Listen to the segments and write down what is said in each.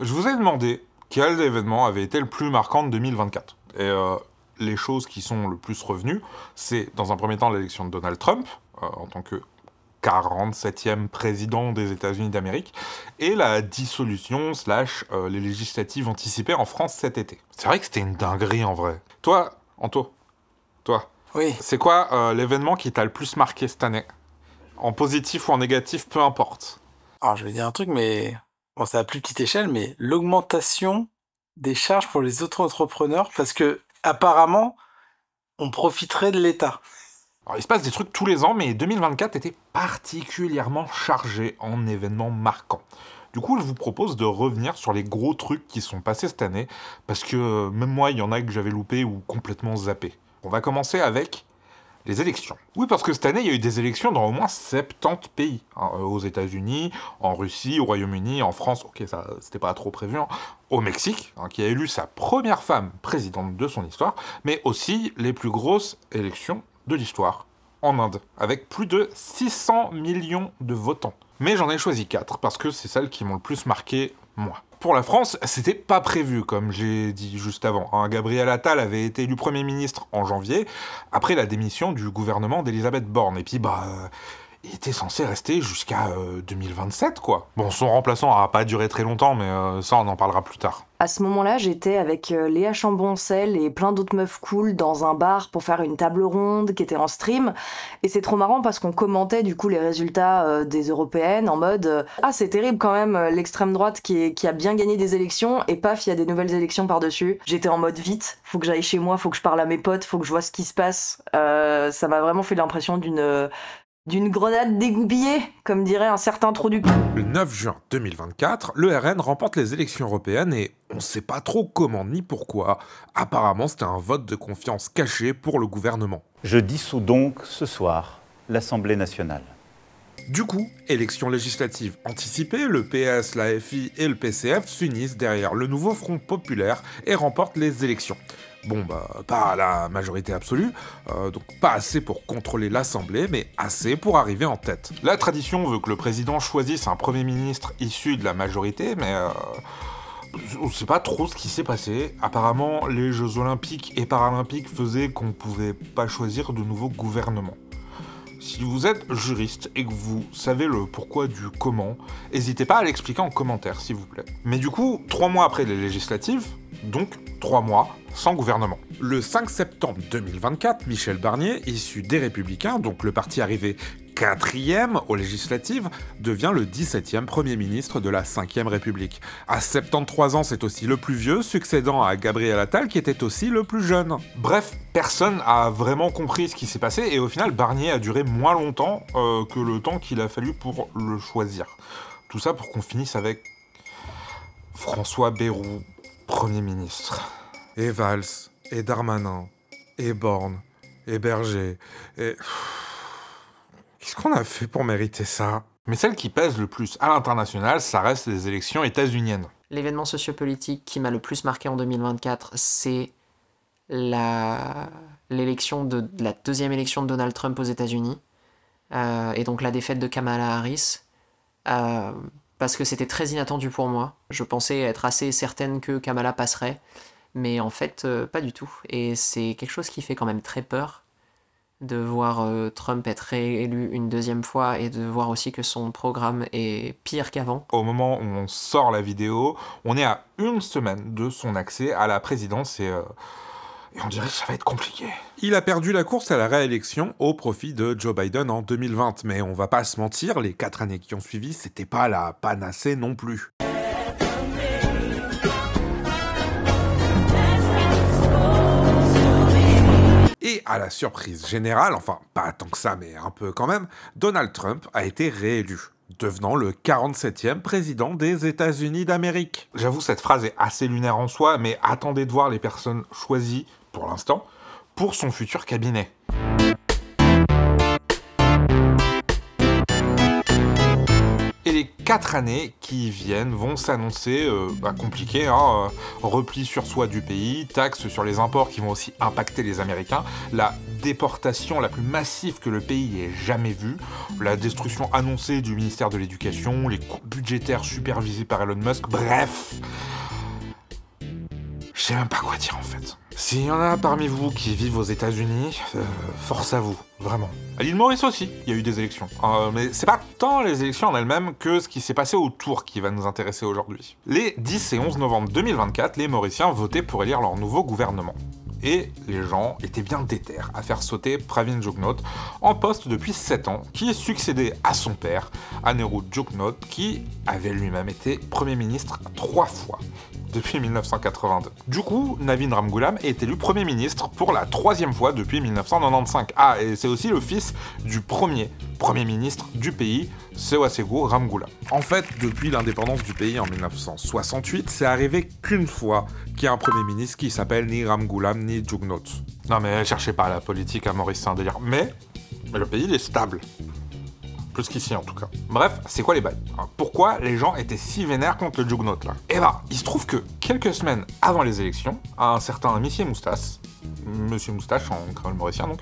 Je vous ai demandé quel événement avait été le plus marquant de 2024. Et les choses qui sont le plus revenues, c'est dans un premier temps l'élection de Donald Trump, en tant que 47e président des États-Unis d'Amérique, et la dissolution / les législatives anticipées en France cet été. C'est vrai que c'était une dinguerie en vrai. Toi, Anto, toi, Oui. c'est quoi l'événement qui t'a le plus marqué cette année? En positif ou en négatif, peu importe. Alors, je vais dire un truc, mais bon, c'est à plus petite échelle, mais l'augmentation des charges pour les auto-entrepreneurs, parce que apparemment, on profiterait de l'État. Alors, il se passe des trucs tous les ans, mais 2024 était particulièrement chargé en événements marquants. Du coup, je vous propose de revenir sur les gros trucs qui sont passés cette année, parce que même moi, il y en a que j'avais loupé ou complètement zappé. On va commencer avec les élections. Oui, parce que cette année, il y a eu des élections dans au moins 70 pays. Aux États-Unis, en Russie, au Royaume-Uni, en France, ok, ça, c'était pas trop prévu, au Mexique, qui a élu sa première femme présidente de son histoire, mais aussi les plus grosses élections de l'histoire, en Inde, avec plus de 600 millions de votants. Mais j'en ai choisi 4, parce que c'est celles qui m'ont le plus marqué, moi. Pour la France, c'était pas prévu, comme j'ai dit juste avant. Gabriel Attal avait été élu Premier ministre en janvier, après la démission du gouvernement d'Elisabeth Borne. Et puis, il était censé rester jusqu'à 2027, quoi. Bon, son remplaçant a pas duré très longtemps, mais ça, on en parlera plus tard. À ce moment-là, j'étais avec Léa Chamboncel et plein d'autres meufs cool dans un bar pour faire une table ronde qui était en stream. Et c'est trop marrant parce qu'on commentait du coup les résultats des européennes en mode ah, c'est terrible quand même, l'extrême droite qui a bien gagné des élections et paf, il y a des nouvelles élections par-dessus. J'étais en mode vite, faut que j'aille chez moi, faut que je parle à mes potes, faut que je vois ce qui se passe. Ça m'a vraiment fait l'impression d'une grenade dégoupillée, comme dirait un certain trou du cul. Le 9 juin 2024, le RN remporte les élections européennes et on sait pas trop comment ni pourquoi. Apparemment, c'était un vote de confiance caché pour le gouvernement. Je dissous donc ce soir l'Assemblée nationale. Du coup, élections législatives anticipées, le PS, la FI et le PCF s'unissent derrière le nouveau Front populaire et remportent les élections. Bon, pas à la majorité absolue, donc pas assez pour contrôler l'Assemblée, mais assez pour arriver en tête. La tradition veut que le président choisisse un Premier ministre issu de la majorité, mais on sait pas trop ce qui s'est passé. Apparemment, les Jeux Olympiques et Paralympiques faisaient qu'on pouvait pas choisir de nouveau gouvernement. Si vous êtes juriste et que vous savez le pourquoi du comment, n'hésitez pas à l'expliquer en commentaire, s'il vous plaît. Mais du coup, 3 mois après les législatives, donc 3 mois sans gouvernement. Le 5 septembre 2024, Michel Barnier, issu des Républicains, donc le parti arrivé 4e aux législatives, devient le 17e Premier ministre de la 5e République. À 73 ans, c'est aussi le plus vieux, succédant à Gabriel Attal, qui était aussi le plus jeune. Bref, personne a vraiment compris ce qui s'est passé, et au final, Barnier a duré moins longtemps que le temps qu'il a fallu pour le choisir. Tout ça pour qu'on finisse avec François Bayrou, Premier ministre. Et Valls, et Darmanin, et Borne, et Berger, et... Qu'est-ce qu'on a fait pour mériter ça? Mais celle qui pèse le plus à l'international, ça reste les élections états-uniennes. L'événement sociopolitique qui m'a le plus marqué en 2024, c'est l'élection de la deuxième élection de Donald Trump aux États-Unis, et donc la défaite de Kamala Harris, parce que c'était très inattendu pour moi. Je pensais être assez certaine que Kamala passerait, mais en fait, pas du tout. Et c'est quelque chose qui fait quand même très peur, de voir Trump être réélu une deuxième fois et de voir aussi que son programme est pire qu'avant. Au moment où on sort la vidéo, on est à 1 semaine de son accès à la présidence et on dirait que ça va être compliqué. Il a perdu la course à la réélection au profit de Joe Biden en 2020, mais on va pas se mentir, les 4 années qui ont suivi, c'était pas la panacée non plus. Et à la surprise générale, enfin pas tant que ça, mais un peu quand même, Donald Trump a été réélu, devenant le 47e président des États-Unis d'Amérique. J'avoue, cette phrase est assez lunaire en soi, mais attendez de voir les personnes choisies, pour l'instant, pour son futur cabinet. Et les 4 années qui viennent vont s'annoncer compliquées, hein, repli sur soi du pays, taxes sur les imports qui vont aussi impacter les Américains, la déportation la plus massive que le pays ait jamais vue, la destruction annoncée du ministère de l'Éducation, les coupes budgétaires supervisées par Elon Musk, bref... Je sais même pas quoi dire en fait. S'il y en a parmi vous qui vivent aux États-Unis, force à vous, vraiment. À l'île Maurice aussi, il y a eu des élections. Mais c'est pas tant les élections en elles-mêmes que ce qui s'est passé autour qui va nous intéresser aujourd'hui. Les 10 et 11 novembre 2024, les Mauriciens votaient pour élire leur nouveau gouvernement. Et les gens étaient bien déter à faire sauter Pravin Jugnauth, en poste depuis 7 ans, qui succédait à son père, Anirudh Jugnauth, qui avait lui-même été Premier ministre 3 fois depuis 1982. Du coup, Navin Ramgoolam est élu Premier ministre pour la 3e fois depuis 1995. Ah, et c'est aussi le fils du premier Premier ministre du pays, Sewasego Ramgoolam. En fait, depuis l'indépendance du pays en 1968, c'est arrivé qu'une fois qu'il y a un Premier ministre qui s'appelle ni Ramgoolam ni Jugnauth. Non mais cherchez pas la politique à Maurice, c'est un délire. Mais le pays, il est stable. Plus qu'ici en tout cas. Bref, c'est quoi les bails? Pourquoi les gens étaient si vénères contre le Jugnauth là? Eh ben, il se trouve que quelques semaines avant les élections, un certain Monsieur Moustache en créole mauricien donc,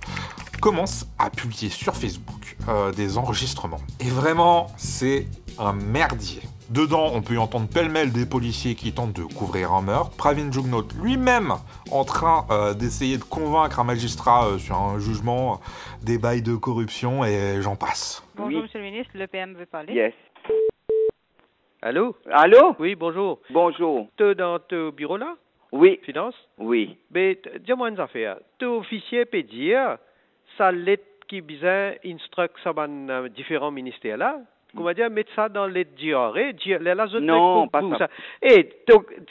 commence à publier sur Facebook des enregistrements. Et vraiment, c'est un merdier. Dedans, on peut y entendre pêle-mêle des policiers qui tentent de couvrir un meurtre, Pravin Jugnauth lui-même en train d'essayer de convaincre un magistrat sur un jugement, des bails de corruption et j'en passe. Bonjour, Monsieur le ministre, le PM veut parler. Yes. Allô? Allô? Oui, bonjour. Bonjour. Tu dans ton bureau là? Oui. Finance? Oui. Mais dis-moi une affaire. Tu officier peut dire, ça lettre qui bizarre instruct ça dans différents ministères là? Comment dire, mettre ça dans les diarrhées, non, pas ça. Et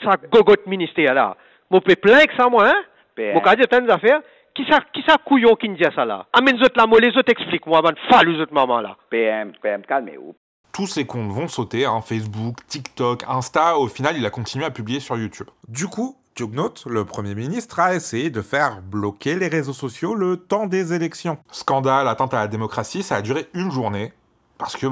ça gogote ministère là. Mon peut plein que ça moi, hein? Mon cas dire tant d'affaires. Qui ça couillon qui me dit ça là? Amène les autres là, moi les autres explique-moi, man, fallu les autres maman là. PM, calmez-vous. Tous ces comptes vont sauter, hein, Facebook, TikTok, Insta, au final il a continué à publier sur YouTube. Du coup, Jugnauth, le Premier ministre, a essayé de faire bloquer les réseaux sociaux le temps des élections. Scandale, atteinte à la démocratie, ça a duré une journée. Parce que,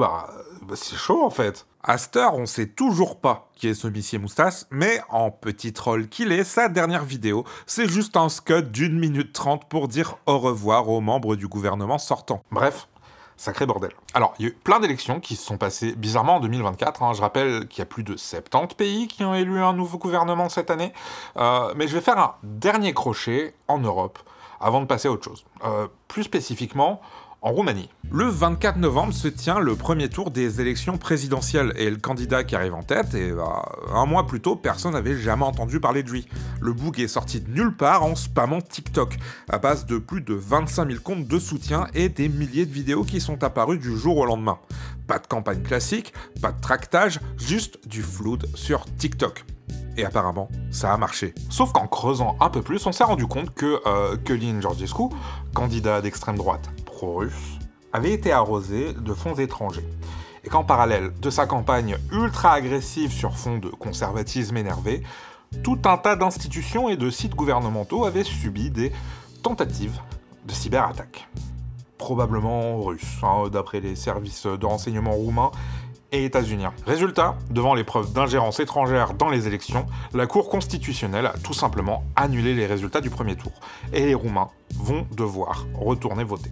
c'est chaud, en fait. À cette heure, on sait toujours pas qui est ce Monsieur Moustache, mais en petit troll qu'il est, sa dernière vidéo, c'est juste un scud d'1 minute 30 pour dire au revoir aux membres du gouvernement sortant. Bref, sacré bordel. Alors, il y a eu plein d'élections qui se sont passées bizarrement en 2024. Hein. Je rappelle qu'il y a plus de 70 pays qui ont élu un nouveau gouvernement cette année. Mais je vais faire un dernier crochet en Europe, avant de passer à autre chose. Plus spécifiquement, en Roumanie. Le 24 novembre se tient le premier tour des élections présidentielles et le candidat qui arrive en tête, un mois plus tôt, personne n'avait jamais entendu parler de lui. Le boug est sorti de nulle part en spammant TikTok, à base de plus de 25 000 comptes de soutien et des milliers de vidéos qui sont apparues du jour au lendemain. Pas de campagne classique, pas de tractage, juste du flood sur TikTok. Et apparemment, ça a marché. Sauf qu'en creusant un peu plus, on s'est rendu compte que Călin Georgescu, candidat d'extrême droite pro-russe, avait été arrosé de fonds étrangers. Et qu'en parallèle de sa campagne ultra agressive sur fond de conservatisme énervé, tout un tas d'institutions et de sites gouvernementaux avaient subi des tentatives de cyberattaques. Probablement russes, hein, d'après les services de renseignement roumains et états-uniens. Résultat, devant les preuves d'ingérence étrangère dans les élections, la Cour constitutionnelle a tout simplement annulé les résultats du premier tour. Et les Roumains vont devoir retourner voter.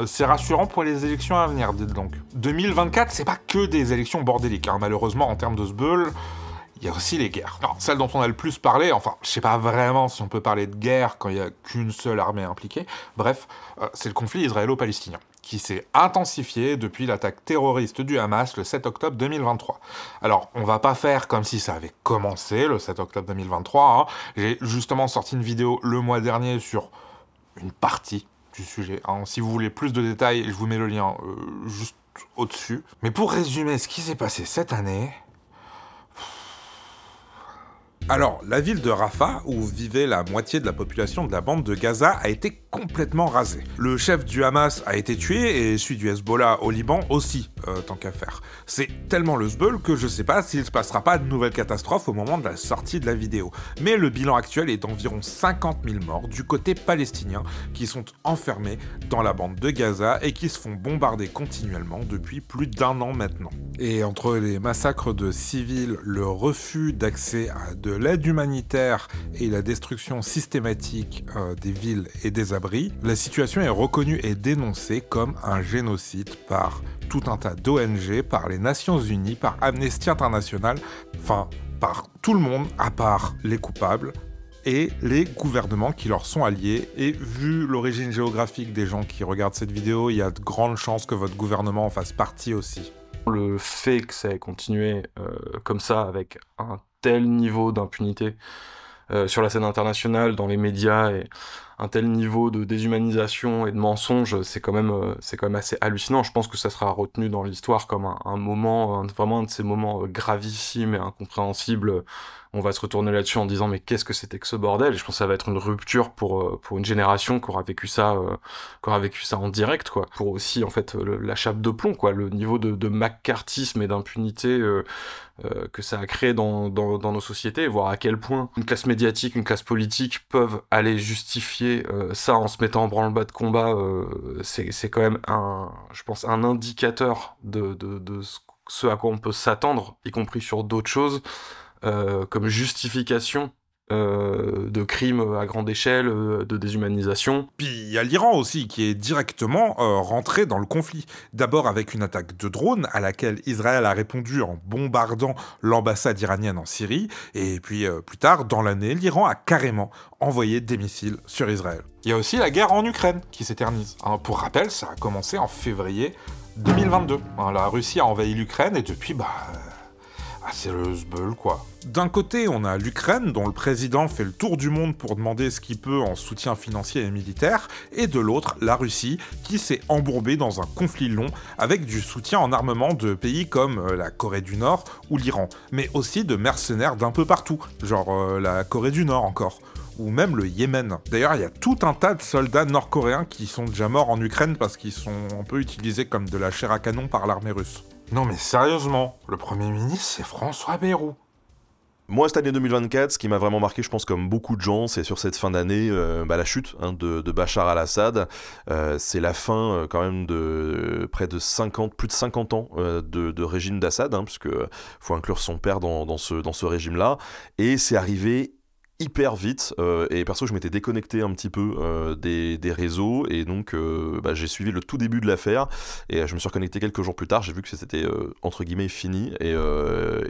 C'est rassurant pour les élections à venir, dites donc. 2024, c'est pas que des élections bordéliques, hein. Malheureusement, en termes de sbeul, il y a aussi les guerres. Alors, celle dont on a le plus parlé, enfin, je sais pas vraiment si on peut parler de guerre quand il y a qu'une seule armée impliquée, bref, c'est le conflit israélo-palestinien, qui s'est intensifié depuis l'attaque terroriste du Hamas le 7 octobre 2023. Alors, on va pas faire comme si ça avait commencé le 7 octobre 2023, hein. J'ai justement sorti une vidéo le mois dernier sur une partie du sujet, hein. Si vous voulez plus de détails, je vous mets le lien juste au-dessus. Mais pour résumer ce qui s'est passé cette année... Alors, la ville de Rafah, où vivait la moitié de la population de la bande de Gaza, a été complètement rasée. Le chef du Hamas a été tué et celui du Hezbollah au Liban aussi, tant qu'à faire. C'est tellement le sbeul que je sais pas s'il se passera pas de nouvelles catastrophes au moment de la sortie de la vidéo. Mais le bilan actuel est d'environ 50 000 morts du côté palestinien qui sont enfermés dans la bande de Gaza et qui se font bombarder continuellement depuis plus d'1 an maintenant. Et entre les massacres de civils, le refus d'accès à de l'aide humanitaire et la destruction systématique des villes et des abris, la situation est reconnue et dénoncée comme un génocide par tout un tas d'ONG, par les Nations Unies, par Amnesty International, enfin par tout le monde à part les coupables et les gouvernements qui leur sont alliés. Et vu l'origine géographique des gens qui regardent cette vidéo, il y a de grandes chances que votre gouvernement en fasse partie aussi. Le fait que ça ait continué comme ça, avec un tel niveau d'impunité sur la scène internationale, dans les médias, et un tel niveau de déshumanisation et de mensonges, c'est quand même assez hallucinant. Je pense que ça sera retenu dans l'histoire comme un moment, vraiment un de ces moments gravissimes et incompréhensibles. On va se retourner là-dessus en disant mais qu'est-ce que c'était que ce bordel? Et je pense que ça va être une rupture pour une génération qui aura vécu ça en direct, quoi. Pour aussi en fait la chape de plomb, quoi, le niveau de maccarthisme et d'impunité que ça a créé dans nos sociétés, voir à quel point une classe médiatique, une classe politique peuvent aller justifier ça en se mettant en branle-bas de combat. C'est quand même je pense un indicateur de ce à quoi on peut s'attendre, y compris sur d'autres choses. Comme justification de crimes à grande échelle, de déshumanisation. Puis il y a l'Iran aussi qui est directement rentré dans le conflit. D'abord avec une attaque de drone à laquelle Israël a répondu en bombardant l'ambassade iranienne en Syrie, et puis plus tard dans l'année, l'Iran a carrément envoyé des missiles sur Israël. Il y a aussi la guerre en Ukraine qui s'éternise. Pour rappel, ça a commencé en février 2022. La Russie a envahi l'Ukraine et depuis, c'est le sbeul, quoi. D'un côté, on a l'Ukraine, dont le président fait le tour du monde pour demander ce qu'il peut en soutien financier et militaire, et de l'autre, la Russie, qui s'est embourbée dans un conflit long avec du soutien en armement de pays comme la Corée du Nord ou l'Iran, mais aussi de mercenaires d'un peu partout, genre la Corée du Nord encore, ou même le Yémen. D'ailleurs, il y a tout un tas de soldats nord-coréens qui sont déjà morts en Ukraine parce qu'ils sont un peu utilisés comme de la chair à canon par l'armée russe. Non mais sérieusement, le Premier ministre, c'est François Bayrou. Moi, cette année 2024, ce qui m'a vraiment marqué, je pense comme beaucoup de gens, c'est sur cette fin d'année, la chute de Bachar al-Assad. C'est la fin quand même de plus de 50 ans de régime d'Assad, puisque faut inclure son père dans ce régime-là. Et c'est arrivé hyper vite, et perso je m'étais déconnecté un petit peu des réseaux, et donc j'ai suivi le tout début de l'affaire, et je me suis reconnecté quelques jours plus tard, j'ai vu que c'était entre guillemets fini, et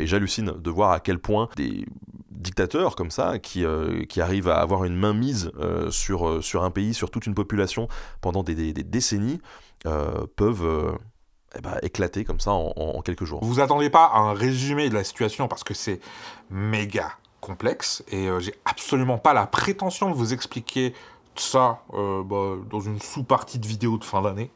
j'hallucine de voir à quel point des dictateurs comme ça, qui arrivent à avoir une mainmise sur un pays, sur toute une population pendant des décennies, peuvent éclater comme ça en quelques jours. Vous attendez pas à un résumé de la situation parce que c'est méga complexe, et j'ai absolument pas la prétention de vous expliquer ça dans une sous-partie de vidéo de fin d'année.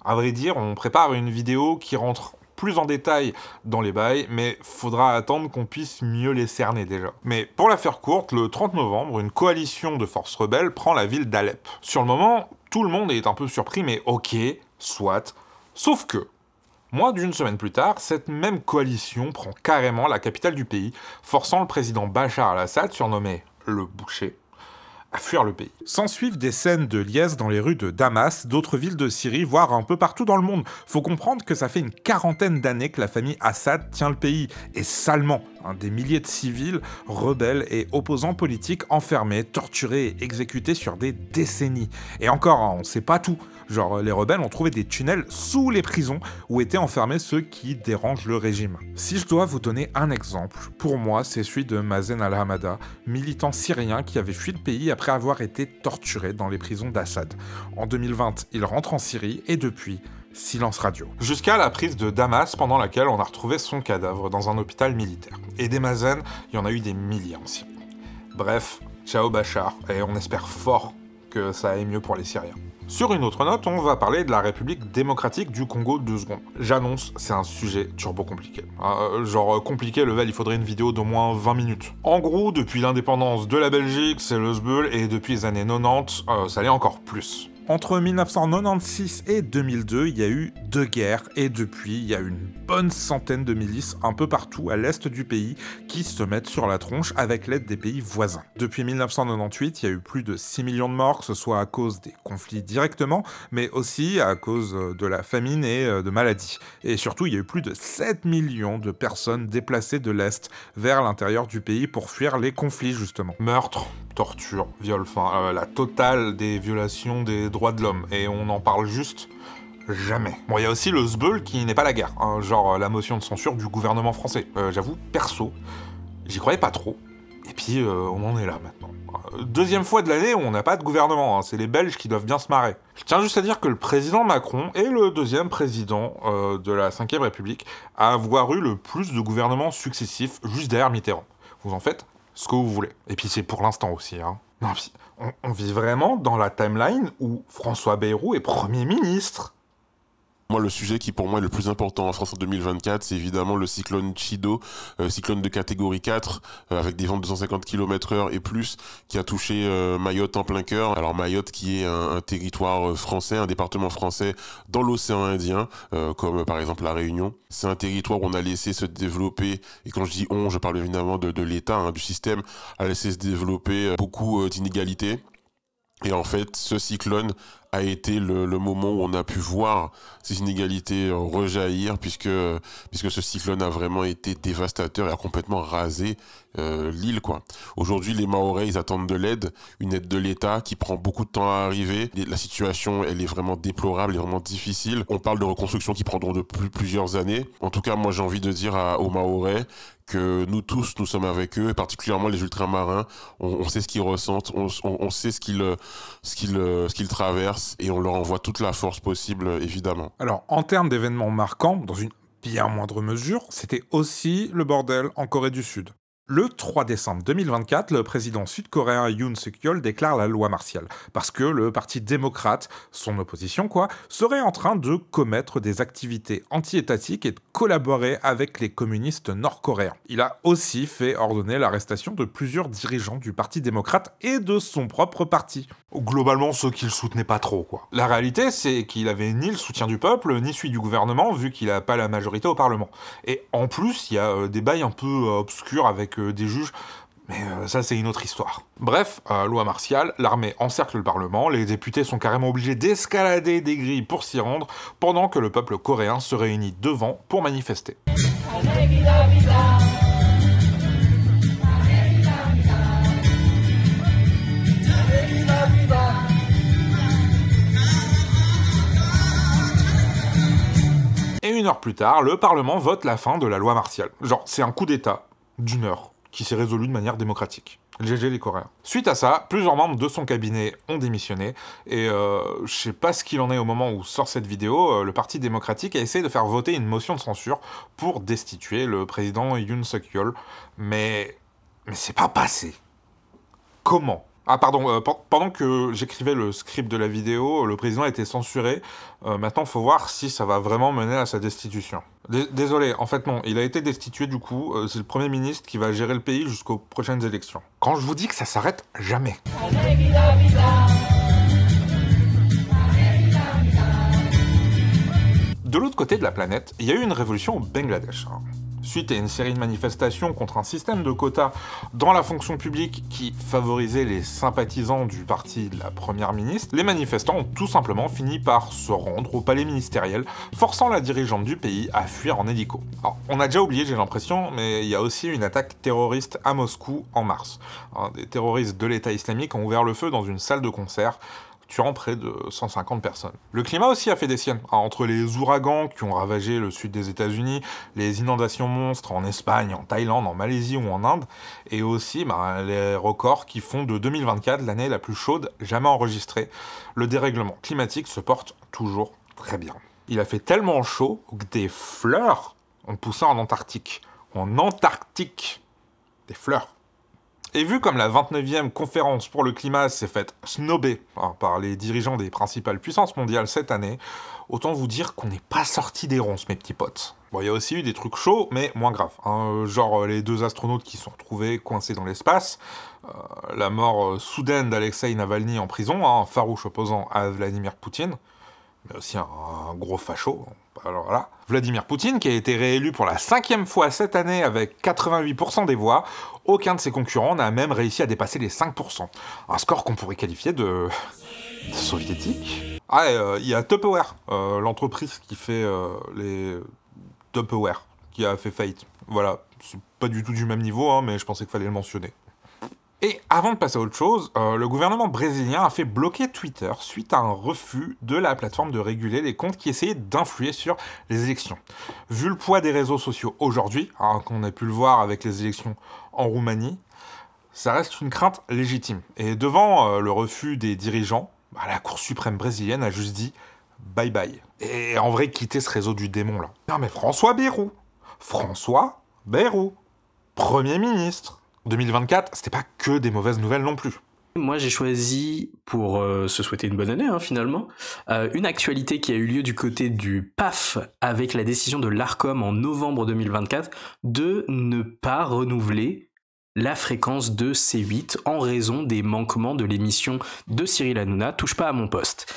À vrai dire, on prépare une vidéo qui rentre plus en détail dans les bails, mais faudra attendre qu'on puisse mieux les cerner déjà. Mais pour la faire courte, le 30 novembre, une coalition de forces rebelles prend la ville d'Alep. Sur le moment, tout le monde est un peu surpris, mais ok, soit. Sauf que, moins d'une semaine plus tard, cette même coalition prend carrément la capitale du pays, forçant le président Bachar al-Assad, surnommé le boucher, à fuir le pays. S'ensuivent des scènes de liesse dans les rues de Damas, d'autres villes de Syrie, voire un peu partout dans le monde. Faut comprendre que ça fait une quarantaine d'années que la famille Assad tient le pays, et salement. Des milliers de civils, rebelles et opposants politiques enfermés, torturés et exécutés sur des décennies. Et encore, on sait pas tout. Genre, les rebelles ont trouvé des tunnels sous les prisons où étaient enfermés ceux qui dérangent le régime. Si je dois vous donner un exemple, pour moi, c'est celui de Mazen al-Hamada, militant syrien qui avait fui le pays après avoir été torturé dans les prisons d'Assad. En 2020, il rentre en Syrie et depuis, silence radio. Jusqu'à la prise de Damas, pendant laquelle on a retrouvé son cadavre dans un hôpital militaire. Et des Mazen, il y en a eu des milliers en Syrie. Bref, ciao Bachar, et on espère fort que ça aille mieux pour les Syriens. Sur une autre note, on va parler de la République démocratique du Congo 2 secondes. J'annonce, c'est un sujet turbo compliqué. Genre compliqué, level, il faudrait une vidéo d'au moins 20 minutes. En gros, depuis l'indépendance de la Belgique, c'est le sbeul, et depuis les années 90, ça l'est encore plus. Entre 1996 et 2002, il y a eu 2 guerres, et depuis, il y a une bonne centaine de milices un peu partout à l'est du pays qui se mettent sur la tronche avec l'aide des pays voisins. Depuis 1998, il y a eu plus de 6 millions de morts, que ce soit à cause des conflits directement, mais aussi à cause de la famine et de maladies. Et surtout, il y a eu plus de 7 millions de personnes déplacées de l'est vers l'intérieur du pays pour fuir les conflits, justement. Meurtres, torture, viol, enfin, la totale des violations des droits de l'homme, et on en parle juste jamais. Bon, il y a aussi le sbeul qui n'est pas la guerre, hein, genre la motion de censure du gouvernement français. J'avoue, perso, j'y croyais pas trop, et puis on en est là maintenant. Deuxième fois de l'année où on n'a pas de gouvernement, hein, c'est les Belges qui doivent bien se marrer. Je tiens juste à dire que le président Macron est le deuxième président de la 5ème République à avoir eu le plus de gouvernements successifs juste derrière Mitterrand. Vous en faites ce que vous voulez. Et puis c'est pour l'instant aussi, hein. Non, puis on vit vraiment dans la timeline où François Bayrou est Premier ministre. Moi, le sujet qui, pour moi, est le plus important en France en 2024, c'est évidemment le cyclone Chido, cyclone de catégorie 4, avec des vents de 250 km/h et plus, qui a touché Mayotte en plein cœur. Alors Mayotte qui est un territoire français, un département français dans l'océan Indien, comme par exemple la Réunion. C'est un territoire où on a laissé se développer, et quand je dis on, je parle évidemment de l'État, hein, du système, a laissé se développer beaucoup d'inégalités. Et en fait, ce cyclone a été le moment où on a pu voir ces inégalités rejaillir, puisque ce cyclone a vraiment été dévastateur et a complètement rasé l'île, quoi. Aujourd'hui, les Mahorais, ils attendent de l'aide, une aide de l'État qui prend beaucoup de temps à arriver. La situation, elle est vraiment déplorable, elle est vraiment difficile. On parle de reconstruction qui prendront de plusieurs années. En tout cas, moi, j'ai envie de dire aux Mahorais que nous tous, nous sommes avec eux, et particulièrement les ultramarins. On sait ce qu'ils ressentent, on sait ce qu'ils traversent, et on leur envoie toute la force possible, évidemment. Alors, en termes d'événements marquants, dans une bien moindre mesure, c'était aussi le bordel en Corée du Sud. Le 3 décembre 2024, le président sud-coréen Yoon Suk-yeol déclare la loi martiale, parce que le parti démocrate, son opposition quoi, serait en train de commettre des activités anti-étatiques et de collaborer avec les communistes nord-coréens. Il a aussi fait ordonner l'arrestation de plusieurs dirigeants du parti démocrate et de son propre parti. Globalement, ceux qui le soutenaient pas trop, quoi. La réalité, c'est qu'il avait ni le soutien du peuple, ni celui du gouvernement, vu qu'il a pas la majorité au Parlement. Et en plus, il y a des bails un peu obscurs avec des juges, mais ça c'est une autre histoire. Bref, loi martiale, l'armée encercle le Parlement, les députés sont carrément obligés d'escalader des grilles pour s'y rendre, pendant que le peuple coréen se réunit devant pour manifester. Et une heure plus tard, le Parlement vote la fin de la loi martiale. Genre, c'est un coup d'État d'une heure qui s'est résolu de manière démocratique. GG les Coréens. Suite à ça, plusieurs membres de son cabinet ont démissionné, et je sais pas ce qu'il en est au moment où sort cette vidéo, le Parti démocratique a essayé de faire voter une motion de censure pour destituer le président Yoon Suk-yeol, mais c'est pas passé. Comment ? Ah pardon, pendant que j'écrivais le script de la vidéo, le président a été censuré. Maintenant, faut voir si ça va vraiment mener à sa destitution. Désolé, en fait non, il a été destitué du coup. C'est le Premier ministre qui va gérer le pays jusqu'aux prochaines élections. Quand je vous dis que ça s'arrête jamais. De l'autre côté de la planète, il y a eu une révolution au Bangladesh. Suite à une série de manifestations contre un système de quotas dans la fonction publique qui favorisait les sympathisants du parti de la première ministre, les manifestants ont tout simplement fini par se rendre au palais ministériel, forçant la dirigeante du pays à fuir en hélico. Alors, on a déjà oublié, j'ai l'impression, mais il y a aussi une attaque terroriste à Moscou en mars. Des terroristes de l'État islamique ont ouvert le feu dans une salle de concert, tuant près de 150 personnes. Le climat aussi a fait des siennes, entre les ouragans qui ont ravagé le sud des États-Unis, les inondations monstres en Espagne, en Thaïlande, en Malaisie ou en Inde, et aussi les records qui font de 2024 l'année la plus chaude jamais enregistrée. Le dérèglement climatique se porte toujours très bien. Il a fait tellement chaud que des fleurs ont poussé en Antarctique. En Antarctique, des fleurs. Et vu comme la 29e conférence pour le climat s'est faite snobber par les dirigeants des principales puissances mondiales cette année, autant vous dire qu'on n'est pas sorti des ronces, mes petits potes. Bon, il y a aussi eu des trucs chauds, mais moins graves. Genre les 2 astronautes qui se sont retrouvés coincés dans l'espace, la mort soudaine d'Alexei Navalny en prison, un farouche opposant à Vladimir Poutine, mais aussi un gros facho. Alors là, Vladimir Poutine, qui a été réélu pour la 5e fois cette année avec 88% des voix, aucun de ses concurrents n'a même réussi à dépasser les 5%. Un score qu'on pourrait qualifier de soviétique. Ah, et il y a Tupperware, l'entreprise qui fait les Tupperware, qui a fait faillite. Voilà, c'est pas du tout du même niveau, mais je pensais qu'il fallait le mentionner. Et avant de passer à autre chose, le gouvernement brésilien a fait bloquer Twitter suite à un refus de la plateforme de réguler les comptes qui essayaient d'influer sur les élections. Vu le poids des réseaux sociaux aujourd'hui, qu'on a pu le voir avec les élections en Roumanie, ça reste une crainte légitime. Et devant le refus des dirigeants, la Cour suprême brésilienne a juste dit bye bye. Et en vrai, quitter ce réseau du démon là. Non mais François Bayrou, Premier ministre. 2024, c'était pas que des mauvaises nouvelles non plus. Moi, j'ai choisi, pour se souhaiter une bonne année, finalement, une actualité qui a eu lieu du côté du PAF avec la décision de l'ARCOM en novembre 2024 de ne pas renouveler la fréquence de C8 en raison des manquements de l'émission de Cyril Hanouna, Touche pas à mon poste.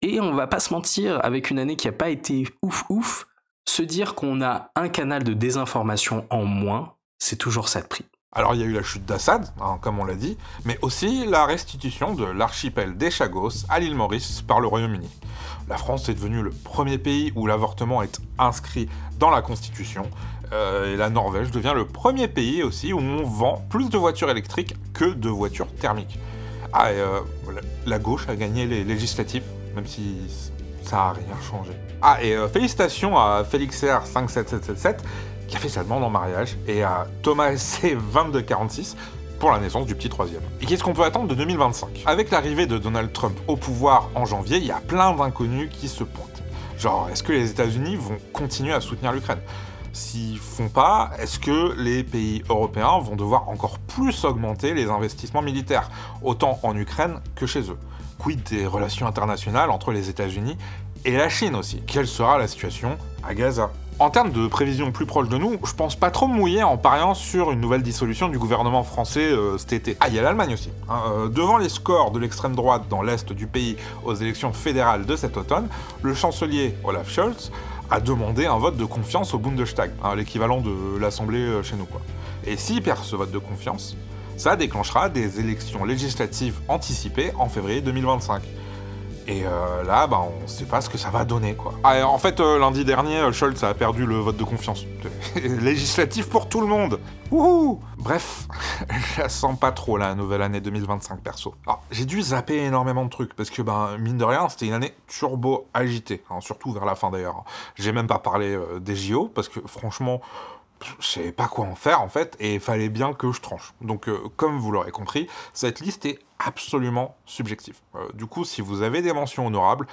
Et on va pas se mentir, avec une année qui a pas été ouf, se dire qu'on a un canal de désinformation en moins, c'est toujours ça de prix. Alors il y a eu la chute d'Assad, comme on l'a dit, mais aussi la restitution de l'archipel des Chagos à l'île Maurice par le Royaume-Uni. La France est devenue le premier pays où l'avortement est inscrit dans la Constitution, et la Norvège devient le premier pays aussi où on vend plus de voitures électriques que de voitures thermiques. Ah, et la gauche a gagné les législatives, même si ça n'a rien changé. Ah, et félicitations à Félix R 57777, qui a fait sa demande en mariage, et à Thomas C 2246 pour la naissance du petit troisième. Et qu'est-ce qu'on peut attendre de 2025 ? Avec l'arrivée de Donald Trump au pouvoir en janvier, il y a plein d'inconnus qui se pointent. Genre, est-ce que les États-Unis vont continuer à soutenir l'Ukraine ? S'ils font pas, est-ce que les pays européens vont devoir encore plus augmenter les investissements militaires, autant en Ukraine que chez eux ? Quid des relations internationales entre les États-Unis et la Chine aussi ? Quelle sera la situation à Gaza ? En termes de prévisions plus proches de nous, je pense pas trop me mouiller en pariant sur une nouvelle dissolution du gouvernement français cet été. Ah, il y a l'Allemagne aussi. Devant les scores de l'extrême droite dans l'est du pays aux élections fédérales de cet automne, le chancelier Olaf Scholz a demandé un vote de confiance au Bundestag, l'équivalent de l'Assemblée chez nous, quoi. Et s'il perd ce vote de confiance, ça déclenchera des élections législatives anticipées en février 2025. Et là, on sait pas ce que ça va donner, quoi. Ah, en fait, lundi dernier, Scholz a perdu le vote de confiance. Législatif pour tout le monde. Wouhou. Bref, je la sens pas trop, la nouvelle année 2025, perso. Alors, j'ai dû zapper énormément de trucs, parce que, mine de rien, c'était une année turbo agitée, surtout vers la fin, d'ailleurs. J'ai même pas parlé des JO, parce que, franchement, je savais pas quoi en faire, en fait, et il fallait bien que je tranche. Donc, comme vous l'aurez compris, cette liste est absolument subjective. Du coup, si vous avez des mentions honorables,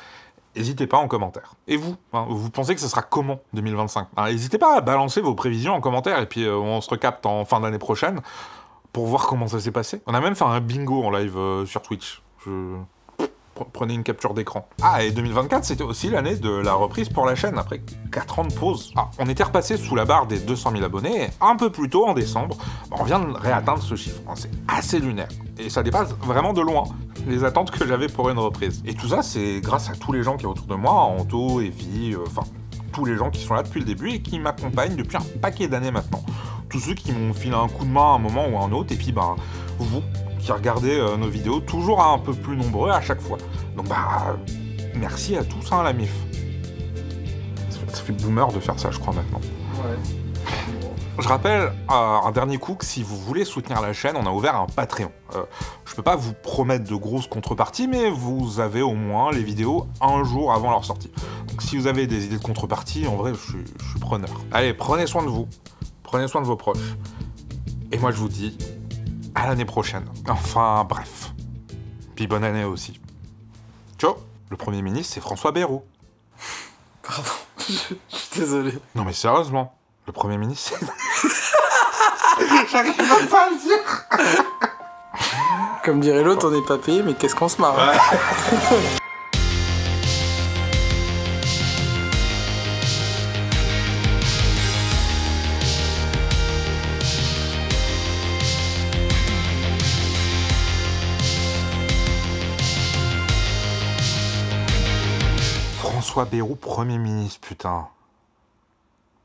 n'hésitez pas en commentaire. Et vous, vous pensez que ce sera comment 2025 ? N'hésitez pas à balancer vos prévisions en commentaire, et puis on se recapte en fin d'année prochaine pour voir comment ça s'est passé. On a même fait un bingo en live sur Twitch. Prenez une capture d'écran. Ah, et 2024, c'était aussi l'année de la reprise pour la chaîne, après 4 ans de pause. On était repassé sous la barre des 200 000 abonnés, et un peu plus tôt, en décembre, on vient de réatteindre ce chiffre. C'est assez lunaire. Et ça dépasse vraiment de loin les attentes que j'avais pour une reprise. Et tout ça, c'est grâce à tous les gens qui sont autour de moi, Anto, Evie, tous les gens qui sont là depuis le début et qui m'accompagnent depuis un paquet d'années maintenant. Tous ceux qui m'ont filé un coup de main à un moment ou à un autre, et puis vous, qui regardez nos vidéos, toujours un peu plus nombreux à chaque fois. Donc merci à tous, la MIF. Ça fait boomer de faire ça, je crois, maintenant. Ouais. Je rappelle un dernier coup que si vous voulez soutenir la chaîne, on a ouvert un Patreon. Je peux pas vous promettre de grosses contreparties, mais vous avez au moins les vidéos un jour avant leur sortie. Donc si vous avez des idées de contrepartie, en vrai, je suis preneur. Allez, prenez soin de vous, prenez soin de vos proches. Et moi, je vous dis à l'année prochaine. Enfin, bref. Puis bonne année aussi. Ciao. Le Premier ministre, c'est François Bayrou. Pardon, je suis désolé. Non mais sérieusement, le Premier ministre, c'est... J'arrive même pas à le dire. Comme dirait l'autre, on n'est pas payé, mais qu'est-ce qu'on se marre. François Bayrou, Premier ministre, putain.